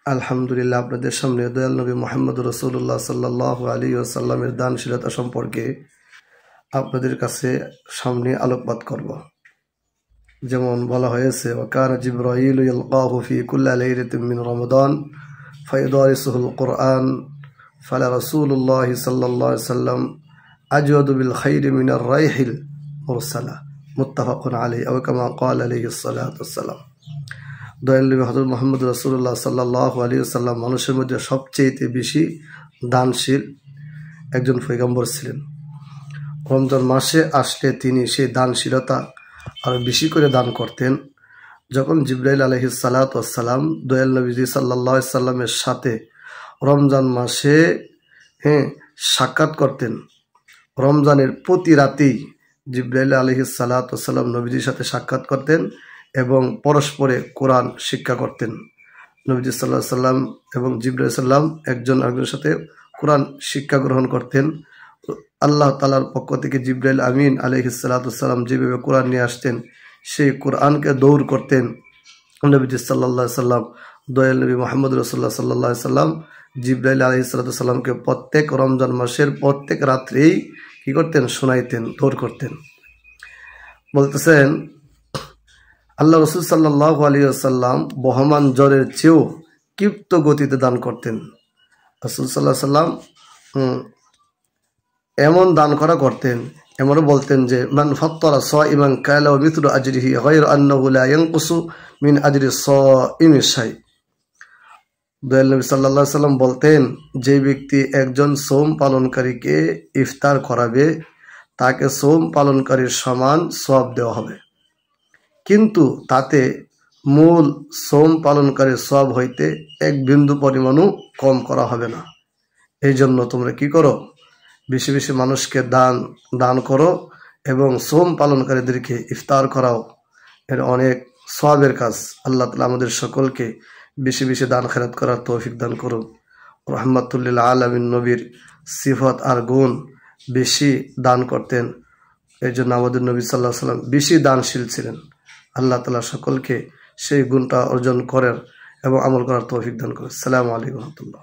আলহামদুলিল্লাহ, আপনাদের সামনে দয়াল নবী মুহাম্মদ রাসূলুল্লাহ সাল্লাল্লাহু আলাইহি ওয়াসাল্লামের দানশীলতা সম্পর্কে আপনাদের কাছে সামনে আলোকপাত করব। যেমন বলা হয়েছে, ওয়াকানা জিবরাইলু ইয়ালকাহু ফি কুল্লি লাইলাতিন মিন রমাদান ফায়ুদারিসুহুল কুরআন ফালা রাসূলুল্লাহ সাল্লাল্লাহু আলাইহি ওয়াসাল্লাম আজওয়াদু বিল খাইরি মিনার রাইহিল মুরসালা মুত্তাফাকুন আলাইহি আও কামা ক্বালা আলাইহিস সালাতু ওয়াসসালাম। দয়াল নবী হযরত মুহাম্মদ রাসূলুল্লাহ সাল্লাল্লাহু আলাইহি ওয়াসাল্লাম মানুষের মধ্যে সবচেয়ে বেশি দানশীল একজন পয়গম্বর ছিলেন। রমজান মাসে আসলে তিনি সেই দানশীলতা আরো বেশি করে দান করতেন। যখন জিবরাইল আলাইহিস সালাতু ওয়াসসালাম দয়াল নবীজি সাল্লাল্লাহু আলাইহি সাল্লামের সাথে রমজান মাসে সাক্ষাৎ করতেন, রমজানের প্রতি রাতেই জিবরাইল আলাইহিস সালাতু ওয়াসসালাম নবীজির সাথে সাক্ষাৎ করতেন এবং পরস্পরে কোরআন শিক্ষা করতেন। নবীজি সাল্লাল্লাহু আলাইহি সাল্লাম এবং জিবরাইল সাল্লাম একজন আরেকজনের সাথে কোরআন শিক্ষা গ্রহণ করতেন। আল্লাহ তাআলার পক্ষ থেকে জিবরাইল আমিন আলাইহিস সালাতু ওয়াসসালাম যেভাবে কোরআন নিয়ে আসতেন, সেই কোরআনকে দৌড় করতেন নবীজি সাল্লাল্লাহু আলাইহি সাল্লাম। দয়াল নবী মুহাম্মদ রাসূলুল্লাহ সাল্লাল্লাহু আলাইহি সাল্লাম জিবরাইল আলাইহিস সালাতু ওয়াসসালামকে প্রত্যেক রমজান মাসের প্রত্যেক রাত্রেই কি করতেন? শোনাইতেন, দৌড় করতেন। বলতেছেন, আল্লাহ রাসূল সাল্লাল্লাহু আলাইহি ওয়াসাল্লাম বহমান জ্বরের চেয়েও ক্ষিপ্ত গতিতে দান করতেন। রাসূল সাল্লাল্লাহু আলাইহি ওয়াসাল্লাম এমন দান করা করতেন, এমনও বলতেন যে মান ফাত্তারা সাইমান কালা ওয়া মিথলু আজরিহি গায়রা আন্নাহু লা ইয়ানকুসু মিন আজরি সাইমি শাই। দয়াল নবী সাল্লাল্লাহু আলাইহি ওয়াসাল্লাম বলতেন, যে ব্যক্তি একজন সওম পালনকারীকে ইফতার করাবে তাকে সওম পালনকারীর সমান সওয়াব দেওয়া হবে, কিন্তু তাতে মূল সওম পালনকারীর সওয়াব হইতে এক বিন্দু পরিমাণও কম করা হবে না। এই জন্য তোমরা কি করো? বেশি বেশি মানুষকে দান করো এবং সওম পালনকারীদেরকে ইফতার করাও। এর অনেক সওয়াবের কাজ। আল্লাহ তাআলা আমাদের সকলকে বেশি বেশি দান খেরাত করার তৌফিক দান করুন। রাহমাতুল লিল আলামিন নবীর সিফত আর গুণ বেশি দান করতেন, এই জন্য আমাদের নবী সাল্লাল্লাহু আলাইহি ওয়াসাল্লাম বেশি দানশীল ছিলেন। আল্লাহ তাআলা সকলকে সেই গুণটা অর্জন করার এবং আমল করার তৌফিক দান করুন। আসসালামু আলাইকুম ওয়া রাহমাতুল্লাহ।